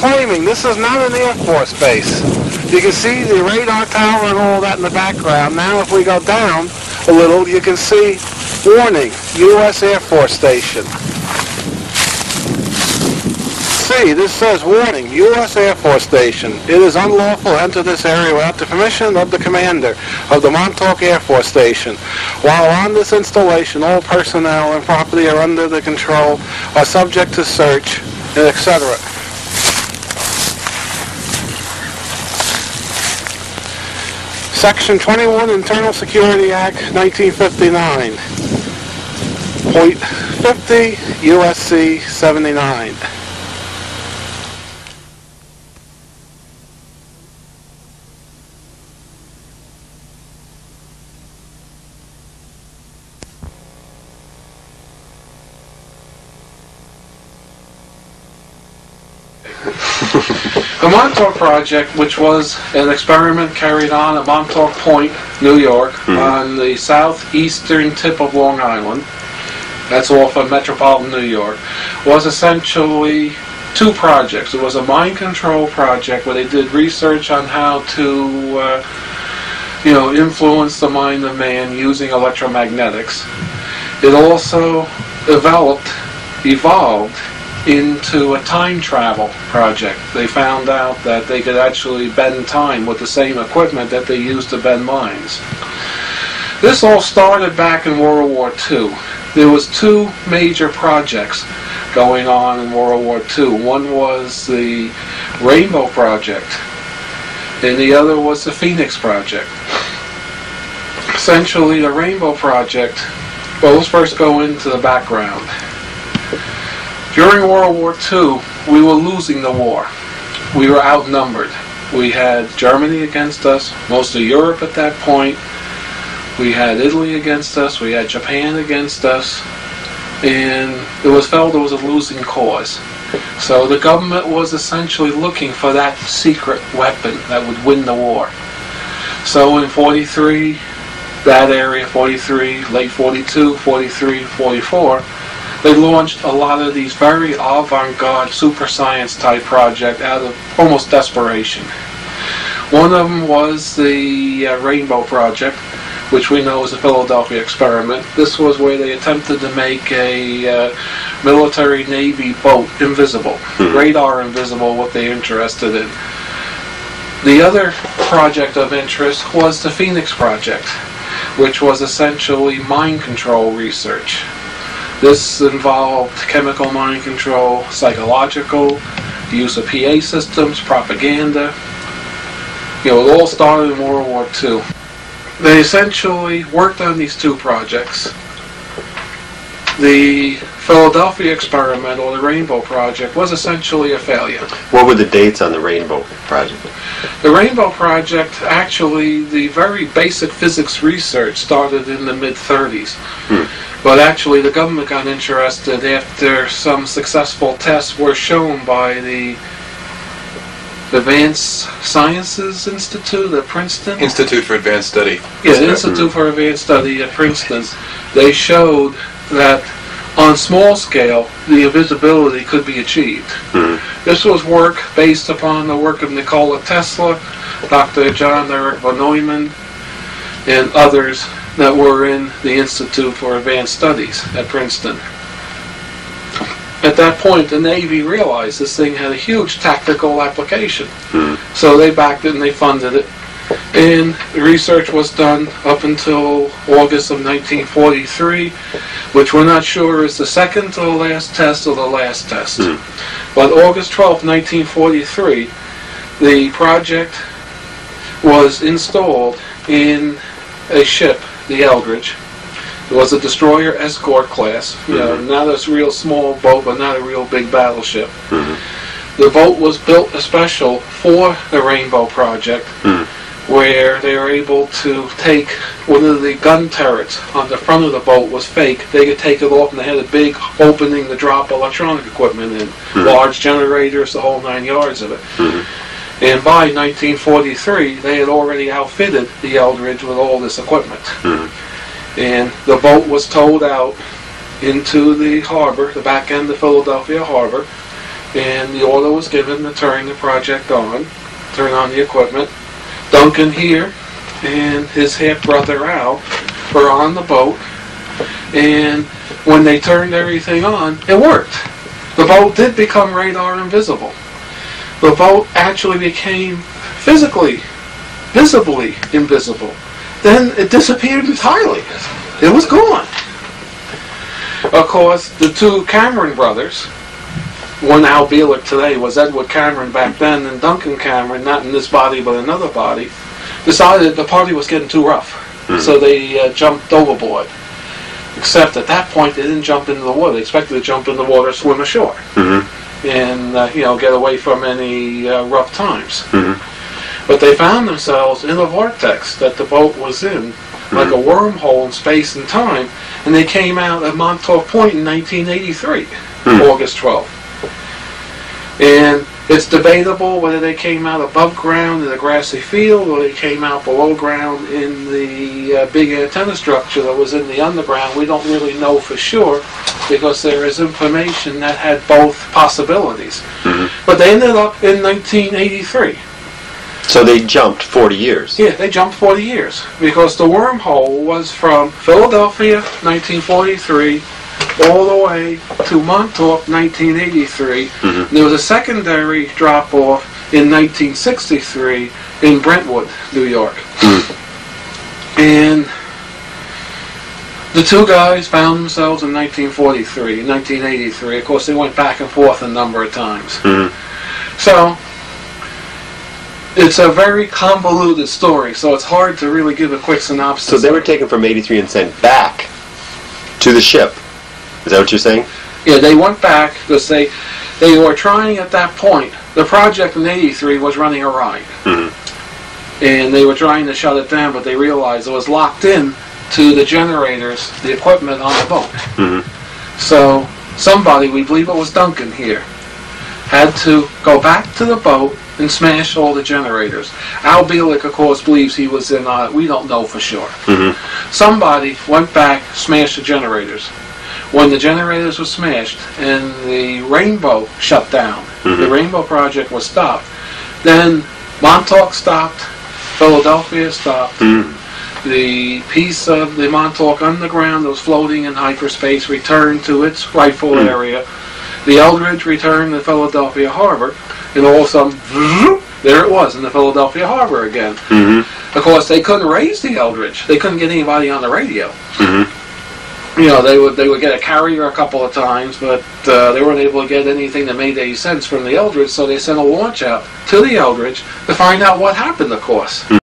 claiming this is not an Air Force base. You can see the radar tower and all that in the background. Now if we go down a little, you can see warning, U.S. Air Force Station. See, this says warning, U.S. Air Force Station. It is unlawful to enter this area without the permission of the commander of the Montauk Air Force Station. While on this installation, all personnel and property are under the control, are subject to search, and etc. Section 21, Internal Security Act, 1959. Point 50, USC 79. The Montauk Project, which was an experiment carried on at Montauk Point, New York, on the southeastern tip of Long Island, that's off of metropolitan New York, was essentially two projects. It was a mind control project where they did research on how to influence the mind of man using electromagnetics. It also evolved into a time travel project. They found out that they could actually bend time with the same equipment that they used to bend minds. This all started back in World War II. There was two major projects going on in World War II. One was the Rainbow Project, and the other was the Phoenix Project. Essentially, the Rainbow Project, well, let's first go into the background. During World War II, we were losing the war. We were outnumbered. We had Germany against us, most of Europe at that point. We had Italy against us. We had Japan against us. And it was felt it was a losing cause. So the government was essentially looking for that secret weapon that would win the war. So in 43, that area, 43, late 42, 43, 44, they launched a lot of these very avant-garde super science type projects out of almost desperation. One of them was the Rainbow Project, which we know is a Philadelphia experiment. This was where they attempted to make a military Navy boat invisible, radar invisible, what they're interested in. The other project of interest was the Phoenix Project, which was essentially mind control research. This involved chemical mind control, psychological, the use of PA systems, propaganda. It all started in World War II. They essentially worked on these two projects. The Philadelphia experiment, or the Rainbow Project, was essentially a failure. What were the dates on the Rainbow Project? The Rainbow Project, actually, the very basic physics research started in the mid-30s. But actually, the government got interested after some successful tests were shown by the Advanced Sciences Institute at Princeton. Institute for Advanced Study. Yeah, the Institute for Advanced Study at Princeton. They showed that on small scale, the invisibility could be achieved. This was work based upon the work of Nikola Tesla, Dr. John Eric von Neumann, and others that were in the Institute for Advanced Studies at Princeton. At that point, the Navy realized this thing had a huge tactical application. So they backed it and they funded it. And the research was done up until August of 1943, which we're not sure is the second to the last test or the last test. But August 12, 1943, the project was installed in a ship, the Eldridge. It was a destroyer escort class, not a real small boat, but not a real big battleship. The boat was built special for the Rainbow Project, where they were able to take one of the gun turrets on the front of the boat was fake. They could take it off, and they had a big opening to drop electronic equipment in, large generators, the whole 9 yards of it. And by 1943, they had already outfitted the Eldridge with all this equipment. And the boat was towed out into the harbor, the back end of Philadelphia harbor, and the order was given to turn the project on, turn on the equipment. Duncan here and his half-brother Al were on the boat, and when they turned everything on, it worked. The boat did become radar invisible. The boat actually became visibly invisible. Then it disappeared entirely. It was gone. Of course, the two Cameron brothers, one Al Bielek today was Edward Cameron back then, and Duncan Cameron, not in this body but another body, decided the party was getting too rough. So they jumped overboard. Except at that point they didn't jump into the water. They expected to jump in the water, swim ashore, and get away from any rough times. But they found themselves in a vortex that the boat was in, like a wormhole in space and time, and they came out at Montauk Point in 1983, August 12th. And it's debatable whether they came out above ground in a grassy field or they came out below ground in the big antenna structure that was in the underground. We don't really know for sure because there is information that had both possibilities. But they ended up in 1983. So they jumped 40 years. Yeah, they jumped 40 years because the wormhole was from Philadelphia, 1943, all the way to Montauk, 1983. There was a secondary drop-off in 1963 in Brentwood, New York. And the two guys found themselves in 1943, 1983. Of course, they went back and forth a number of times. So it's a very convoluted story, so it's hard to really give a quick synopsis. So they were taken from 83 and sent back to the ship. Is that what you're saying? Yeah, they went back because they were trying at that point. The project in 83 was running awry. And they were trying to shut it down, but they realized it was locked in to the generators, the equipment on the boat. So somebody, we believe it was Duncan here, had to go back to the boat and smash all the generators. Al Bielek, of course, believes he was in on it. We don't know for sure. Somebody went back, smashed the generators. When the generators were smashed and the Rainbow shut down, the Rainbow project was stopped, then Montauk stopped, Philadelphia stopped, the piece of the Montauk Underground that was floating in hyperspace returned to its rightful area, the Eldridge returned to Philadelphia Harbor, and all of a sudden, there it was in the Philadelphia Harbor again. Of course, they couldn't raise the Eldridge. They couldn't get anybody on the radio. They would get a carrier a couple of times, but they weren't able to get anything that made any sense from the Eldridge, so they sent a launch out to the Eldridge to find out what happened, of course.